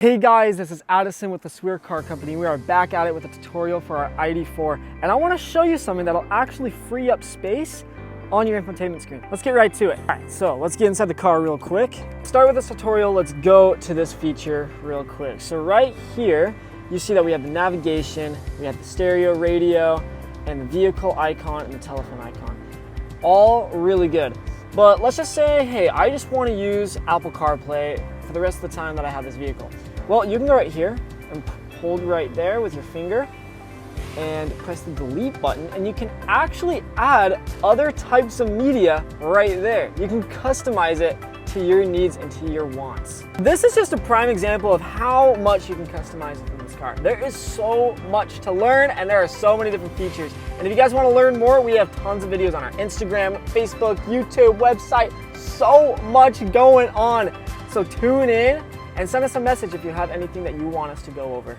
Hey guys, this is Addison with the Swear Car Company. We are back at it with a tutorial for our ID.4, and I want to show you something that'll actually free up space on your infotainment screen. Let's get right to it. All right, so let's get inside the car real quick. Start with this tutorial, let's go to this feature real quick. So right here, you see that we have the navigation, we have the stereo radio, and the vehicle icon and the telephone icon. All really good. But let's just say, hey, I just want to use Apple CarPlay for the rest of the time that I have this vehicle. Well, you can go right here and hold right there with your finger and press the delete button, and you can actually add other types of media right there. You can customize it to your needs and to your wants. This is just a prime example of how much you can customize in this car. There is so much to learn, and there are so many different features. And if you guys want to learn more, we have tons of videos on our Instagram, Facebook, YouTube, website, so much going on. So tune in and send us a message if you have anything that you want us to go over.